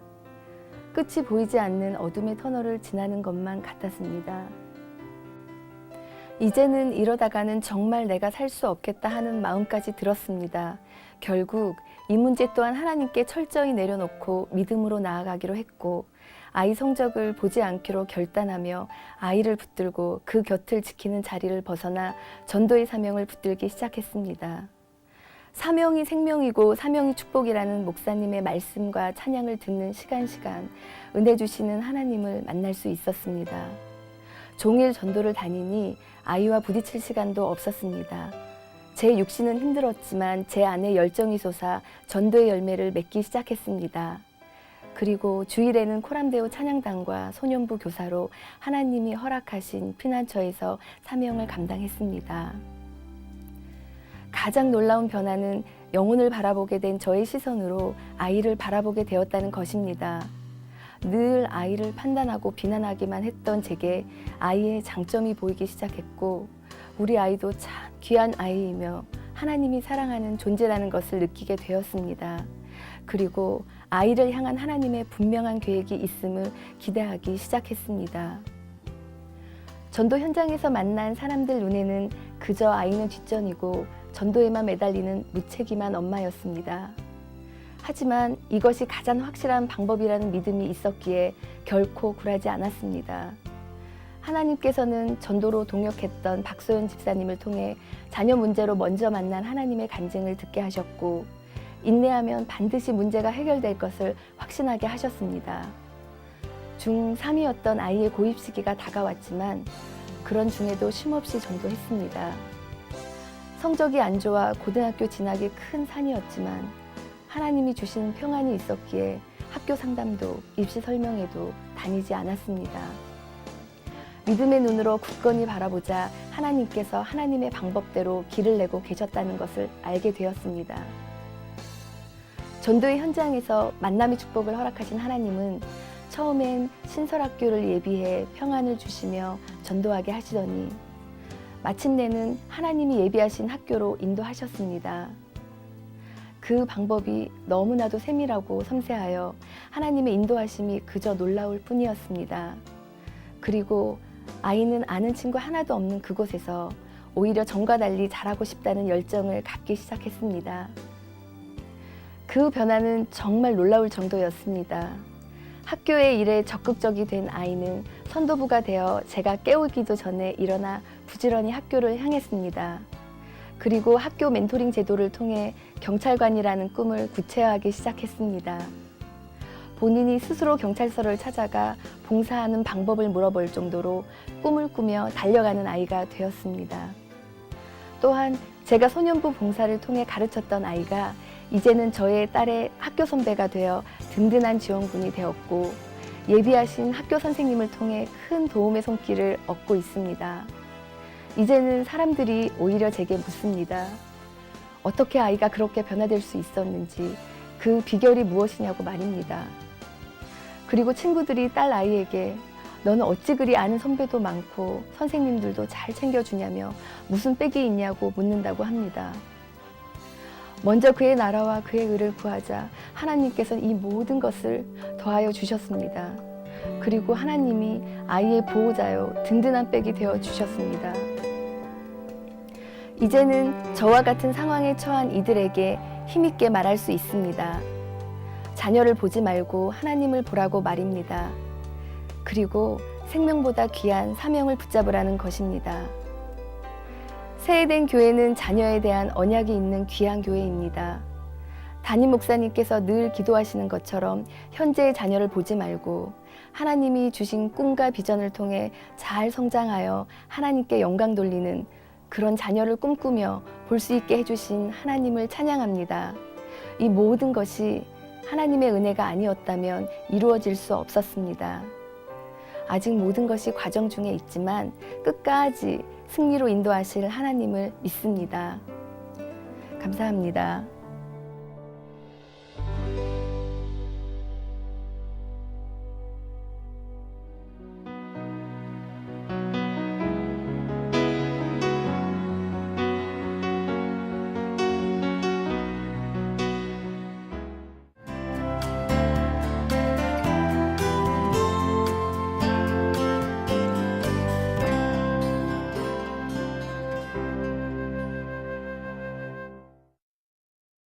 끝이 보이지 않는 어둠의 터널을 지나는 것만 같았습니다. 이제는 이러다가는 정말 내가 살 수 없겠다 하는 마음까지 들었습니다. 결국 이 문제 또한 하나님께 철저히 내려놓고 믿음으로 나아가기로 했고 아이 성적을 보지 않기로 결단하며 아이를 붙들고 그 곁을 지키는 자리를 벗어나 전도의 사명을 붙들기 시작했습니다. 사명이 생명이고 사명이 축복이라는 목사님의 말씀과 찬양을 듣는 시간 은혜 주시는 하나님을 만날 수 있었습니다. 종일 전도를 다니니 아이와 부딪힐 시간도 없었습니다. 제 육신은 힘들었지만 제 안에 열정이 솟아 전도의 열매를 맺기 시작했습니다. 그리고 주일에는 코람데오 찬양단과 소년부 교사로 하나님이 허락하신 피난처에서 사명을 감당했습니다. 가장 놀라운 변화는 영혼을 바라보게 된 저의 시선으로 아이를 바라보게 되었다는 것입니다. 늘 아이를 판단하고 비난하기만 했던 제게 아이의 장점이 보이기 시작했고 우리 아이도 참 귀한 아이이며 하나님이 사랑하는 존재라는 것을 느끼게 되었습니다. 그리고 아이를 향한 하나님의 분명한 계획이 있음을 기대하기 시작했습니다. 전도 현장에서 만난 사람들 눈에는 그저 아이는 뒷전이고 전도에만 매달리는 무책임한 엄마였습니다. 하지만 이것이 가장 확실한 방법이라는 믿음이 있었기에 결코 굴하지 않았습니다. 하나님께서는 전도로 동역했던 박소연 집사님을 통해 자녀 문제로 먼저 만난 하나님의 간증을 듣게 하셨고 인내하면 반드시 문제가 해결될 것을 확신하게 하셨습니다. 중3이었던 아이의 고입 시기가 다가왔지만 그런 중에도 쉼없이 전도했습니다. 성적이 안 좋아 고등학교 진학이 큰 산이었지만 하나님이 주신 평안이 있었기에 학교 상담도 입시 설명회도 다니지 않았습니다. 믿음의 눈으로 굳건히 바라보자 하나님께서 하나님의 방법대로 길을 내고 계셨다는 것을 알게 되었습니다. 전도의 현장에서 만남의 축복을 허락하신 하나님은 처음엔 신설학교를 예비해 평안을 주시며 전도하게 하시더니 마침내는 하나님이 예비하신 학교로 인도하셨습니다. 그 방법이 너무나도 세밀하고 섬세하여 하나님의 인도하심이 그저 놀라울 뿐이었습니다. 그리고 아이는 아는 친구 하나도 없는 그곳에서 오히려 전과 달리 잘하고 싶다는 열정을 갖기 시작했습니다. 그 변화는 정말 놀라울 정도였습니다. 학교의 일에 적극적이 된 아이는 선도부가 되어 제가 깨우기도 전에 일어나 부지런히 학교를 향했습니다. 그리고 학교 멘토링 제도를 통해 경찰관이라는 꿈을 구체화하기 시작했습니다. 본인이 스스로 경찰서를 찾아가 봉사하는 방법을 물어볼 정도로 꿈을 꾸며 달려가는 아이가 되었습니다. 또한 제가 소년부 봉사를 통해 가르쳤던 아이가 이제는 저의 딸의 학교 선배가 되어 든든한 지원군이 되었고 예비하신 학교 선생님을 통해 큰 도움의 손길을 얻고 있습니다. 이제는 사람들이 오히려 제게 묻습니다. 어떻게 아이가 그렇게 변화될 수 있었는지 그 비결이 무엇이냐고 말입니다. 그리고 친구들이 딸 아이에게 너는 어찌 그리 아는 선배도 많고 선생님들도 잘 챙겨주냐며 무슨 빽이 있냐고 묻는다고 합니다. 먼저 그의 나라와 그의 의를 구하자 하나님께서는 이 모든 것을 더하여 주셨습니다. 그리고 하나님이 아이의 보호자요 든든한 빽이 되어 주셨습니다. 이제는 저와 같은 상황에 처한 이들에게 힘있게 말할 수 있습니다. 자녀를 보지 말고 하나님을 보라고 말입니다. 그리고 생명보다 귀한 사명을 붙잡으라는 것입니다. 새해된 교회는 자녀에 대한 언약이 있는 귀한 교회입니다. 담임 목사님께서 늘 기도하시는 것처럼 현재의 자녀를 보지 말고 하나님이 주신 꿈과 비전을 통해 잘 성장하여 하나님께 영광 돌리는 그런 자녀를 꿈꾸며 볼 수 있게 해주신 하나님을 찬양합니다. 이 모든 것이 하나님의 은혜가 아니었다면 이루어질 수 없었습니다. 아직 모든 것이 과정 중에 있지만 끝까지 승리로 인도하실 하나님을 믿습니다. 감사합니다.